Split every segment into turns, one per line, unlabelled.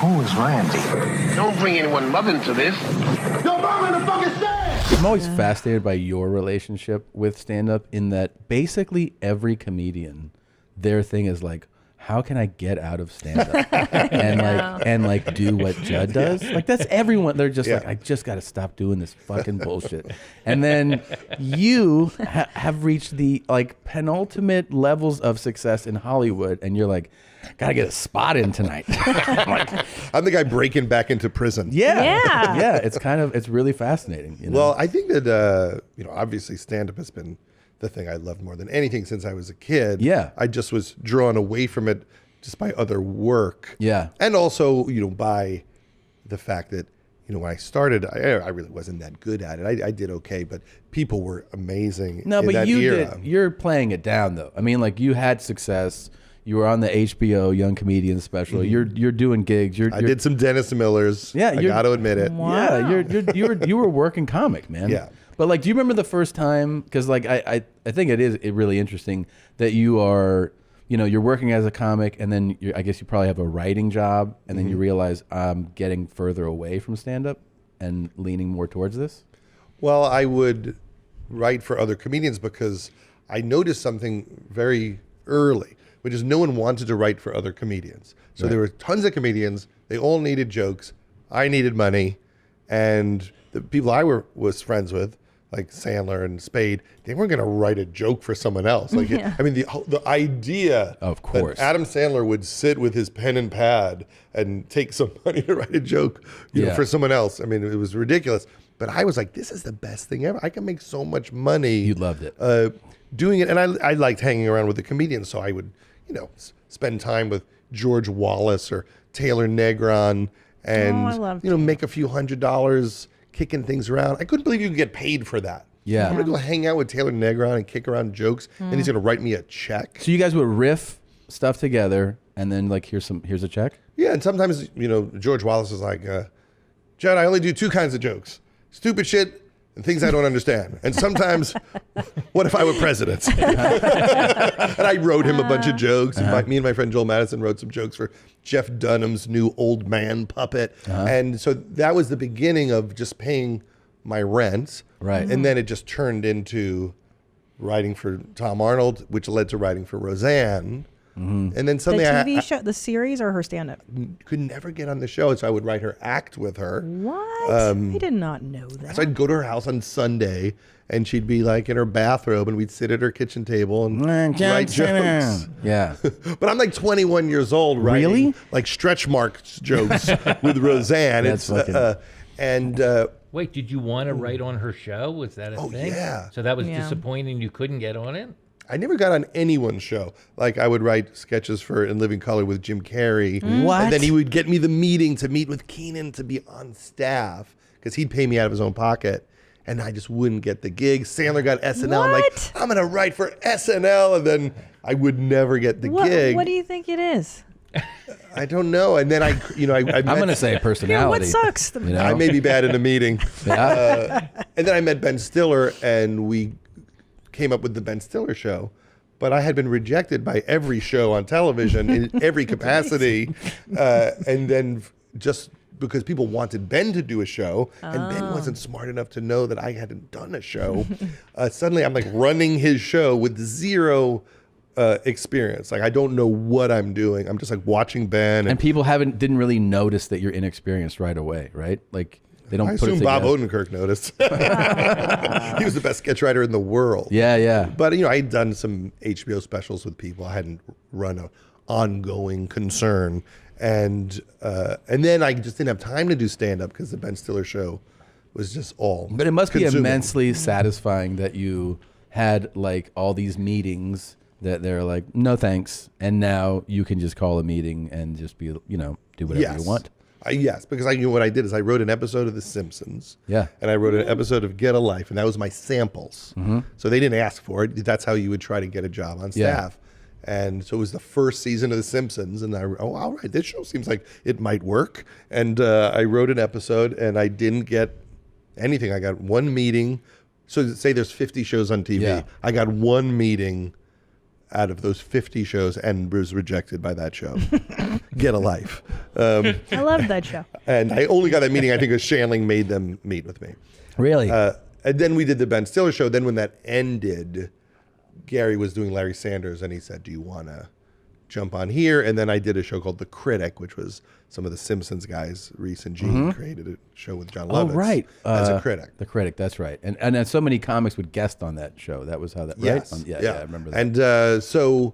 Who is Randy?
Don't bring anyone mother into this.
Your mom in the fucking stand!
I'm always fascinated by your relationship with stand-up in that basically every comedian, their thing is like, how can I get out of stand-up and like do what Judd does? Like that's everyone. They're just like, I just got to stop doing this fucking bullshit. And then you have reached the like penultimate levels of success in Hollywood, and you're like, gotta get a spot in tonight.
I'm the guy breaking back into prison.
Yeah. It's really fascinating. You know?
Well, I think that obviously stand-up has been the thing I loved more than anything since I was a kid.
Yeah.
I just was drawn away from it just by other work.
Yeah.
And also, by the fact that, when I started, I really wasn't that good at it. I did okay, but people were amazing.
No,
in
but
that era.
you're playing it down though. I mean, like you had success. You were on the HBO Young Comedian special.
Mm-hmm.
You're doing gigs. I
did some Dennis Millers.
Yeah,
I got to admit it.
Wow. Yeah, you were a working comic, man.
Yeah.
But like, do you remember the first time? Because like I think it is really interesting that you are, you're working as a comic, and then I guess you probably have a writing job, and then you realize I'm getting further away from stand-up and leaning more towards this.
Well, I would write for other comedians because I noticed something very early, which is no one wanted to write for other comedians. So there were tons of comedians. They all needed jokes. I needed money. And the people I was friends with, like Sandler and Spade, they weren't going to write a joke for someone else. Like, the idea
of course
that Adam Sandler would sit with his pen and pad and take some money to write a joke for someone else. I mean, it was ridiculous. But I was like, this is the best thing ever. I can make so much money.
You loved it.
Doing it. And I liked hanging around with the comedians. So I would, spend time with George Wallace or Taylor Negron and, make a few $100 kicking things around. I couldn't believe you could get paid for that.
Yeah.
I'm going to go hang out with Taylor Negron and kick around jokes, and he's going to write me a check.
So you guys would riff stuff together, and then like, here's a check?
Yeah, and sometimes, George Wallace is like, Judd, I only do two kinds of jokes. Stupid shit and things I don't understand. And sometimes, what if I were president? And I wrote him a bunch of jokes. And me and my friend Joel Madison wrote some jokes for Jeff Dunham's new old man puppet. And so that was the beginning of just paying my rent.
Right.
And then it just turned into writing for Tom Arnold, which led to writing for Roseanne. And then suddenly
the TV show, the series, or her stand-up?
Could never get on the show, so I would write her act with her.
What? I did not know that.
So I'd go to her house on Sunday, and she'd be like in her bathrobe, and we'd sit at her kitchen table and write jokes.
Yeah.
But I'm like 21 years old, writing
Really?
like stretch marks jokes with Roseanne.
That's
Wait, did you want to write on her show? Was that a thing?
Yeah.
So that was disappointing. You couldn't get on it?
I never got on anyone's show. Like I would write sketches for In Living Color with Jim Carrey.
What?
And then he would get me the meeting to meet with Keenan to be on staff because he'd pay me out of his own pocket. And I just wouldn't get the gig. Sandler got SNL. I'm like, I'm going to write for SNL. And then I would never get the gig.
What do you think it is?
I don't know. And then I'm
going to say personality.
What sucks?
I may be bad in a meeting.
Yeah.
And then I met Ben Stiller, and we came up with the Ben Stiller show. But I had been rejected by every show on television in every capacity. And then just because people wanted Ben to do a show, and Ben wasn't smart enough to know that I hadn't done a show, suddenly I'm like running his show with zero experience. Like I don't know what I'm doing. I'm just like watching Ben.
And people didn't really notice that you're inexperienced right away, right? Like they don't
I
put it
assume
together.
Bob Odenkirk noticed. He was the best sketch writer in the world.
Yeah.
But I'd done some HBO specials with people. I hadn't run an ongoing concern, and then I just didn't have time to do stand up because the Ben Stiller show was just all.
But it must be
consuming.
immensely satisfying that you had like all these meetings that they're like, no thanks, and now you can just call a meeting and just be, do whatever you want.
Yes, because what I did is I wrote an episode of The Simpsons.
Yeah.
And I wrote an episode of Get a Life, and that was my samples. So they didn't ask for it. That's how you would try to get a job on staff. And so it was the first season of The Simpsons, and all right, this show seems like it might work. And I wrote an episode, and I didn't get anything. I got one meeting. So say there's 50 shows on TV.
Yeah.
I got one meeting out of those 50 shows and was rejected by that show. Get a Life.
I loved that show.
And I only got that meeting, I think, because Shandling made them meet with me.
Really?
And then we did the Ben Stiller show. Then when that ended, Gary was doing Larry Sanders, and he said, do you want to jump on here? And then I did a show called The Critic, which was some of the Simpsons guys. Reese and Gene created a show with John Lovitz
right.
as a critic.
The Critic, that's right. And then so many comics would guest on that show. That was how that,
Yes.
right? Yeah, I remember that.
And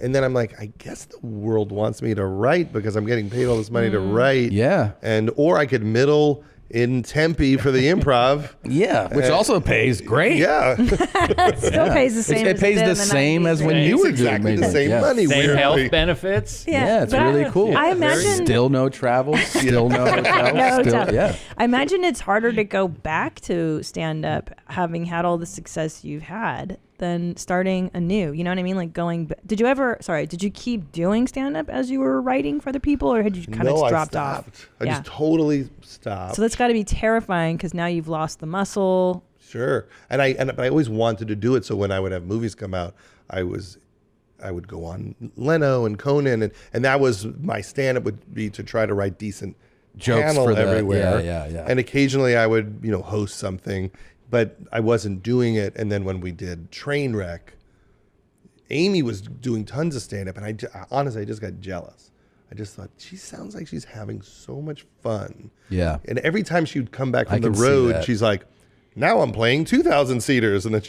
and then I'm like, I guess the world wants me to write because I'm getting paid all this money to write.
Yeah.
Or I could middle in Tempe for the Improv.
Yeah, which also pays great.
Yeah.
Still pays the same.
It pays the same as when you
It's
were
exactly
doing
the same
yeah.
money.
Same
weirdly.
health benefits.
Yeah, it's
but
really cool.
I imagine.
Still no travel. Still no hotel.
No
still,
hotel.
yeah.
I imagine it's harder to go back to stand up having had all the success you've had than starting anew. You know what I mean? Like did you keep doing stand up as you were writing for the people, or had you kind of dropped off?
I just totally stopped.
So that's got to be terrifying because now you've lost the muscle.
Sure. But I always wanted to do it. So when I would have movies come out, I would go on Leno and Conan, and that was my stand-up would be to try to write decent
Jokes
panel
for
everywhere.
Yeah.
And occasionally I would, host something, but I wasn't doing it. And then when we did Trainwreck, Amy was doing tons of stand-up, and honestly, I just got jealous. I just thought, she sounds like she's having so much fun.
Yeah.
And every time she would come back
I
from the
can see
road,
that.
she's like, now I'm playing 2,000 seaters. And then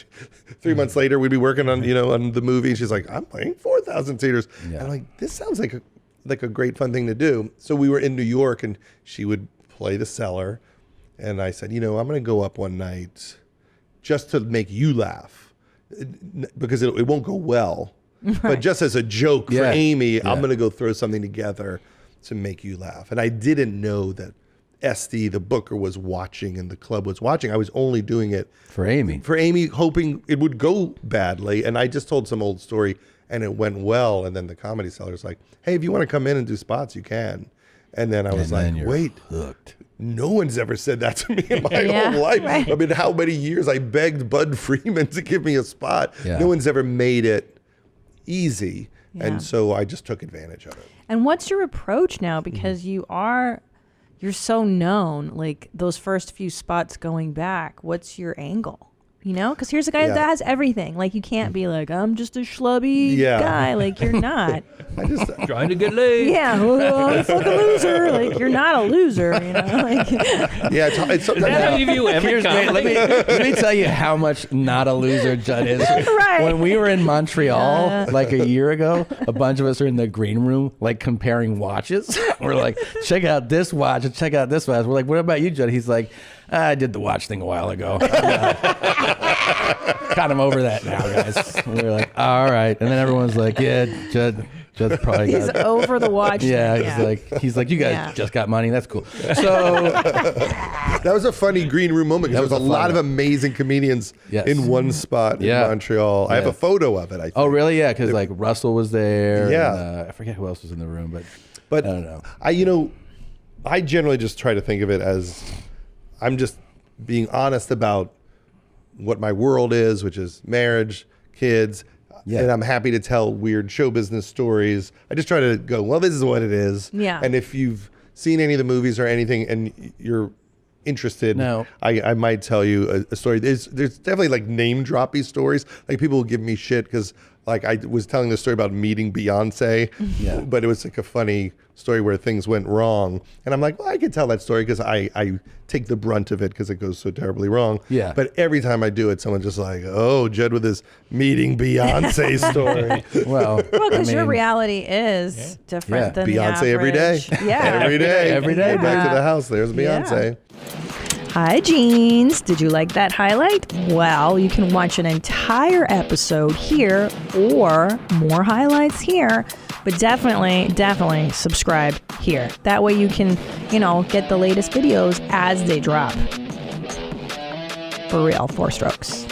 3 months later, we'd be working on, on the movie. She's like, I'm playing 4,000 seaters.
Yeah.
And I'm like, this sounds like a great fun thing to do. So we were in New York, and she would play the cellar. And I said, I'm going to go up one night just to make you laugh, because it won't go well. Right. But just as a joke for Amy, I'm going to go throw something together to make you laugh. And I didn't know that Esty, the booker, was watching and the club was watching. I was only doing it
For Amy,
hoping it would go badly. And I just told some old story, and it went well. And then the Comedy Cellar's like, hey, if you want to come in and do spots, you can. And then I was like, wait,
hooked.
No one's ever said that to me in my whole life.
Right.
I mean, how many years I begged Bud Freeman to give me a spot.
Yeah.
No one's ever made it easy.
Yeah.
And so I just took advantage of it.
And what's your approach now? Because you're so known, like those first few spots going back, what's your angle? Because here's a guy that has everything. Like, you can't be like, I'm just a schlubby guy. Like, you're not.
I just
Trying to get laid.
Yeah, well, I'm a fucking loser. Like, you're not a loser, Like,
yeah, it's
Is that how you view every comedy?
Let me tell you how much not a loser Judd is.
Right.
When we were in Montreal like a year ago, a bunch of us are in the green room like comparing watches. We're like, check out this watch and check out this watch. We're like, what about you, Judd? He's like, I did the watch thing a while ago. Kind of over that now, guys. And we're like, all right. And then everyone's like, yeah, Judd's probably
he's
got
over the watch.
Yeah, he's like, you guys just got money. That's cool. So
that was a funny green room moment, because there was a lot of amazing comedians in one spot in Montreal. I have a photo of it, I think.
Oh, really? Yeah, because like Russell was there.
Yeah.
And, I forget who else was in the room,
but
I don't know.
I generally just try to think of it as I'm just being honest about what my world is, which is marriage, kids, and I'm happy to tell weird show business stories. I just try to go, well, this is what it is.
Yeah.
And if you've seen any of the movies or anything and you're interested, I might tell you a story. There's definitely like name droppy stories. Like, people will give me shit because like I was telling the story about meeting Beyonce, but it was like a funny story where things went wrong. And I'm like, well, I could tell that story because I take the brunt of it because it goes so terribly wrong.
Yeah.
But every time I do it, someone's just like, oh, Judd with his meeting Beyonce story.
Well,
because your reality is different than
Beyonce
the
every day.
average. Yeah.
Every day.
Every day.
Go back to the house. There's Beyonce.
Hi, Jeans. Did you like that highlight? Well, you can watch an entire episode here or more highlights here, but definitely subscribe here. That way you can, get the latest videos as they drop. For real, 4 strokes.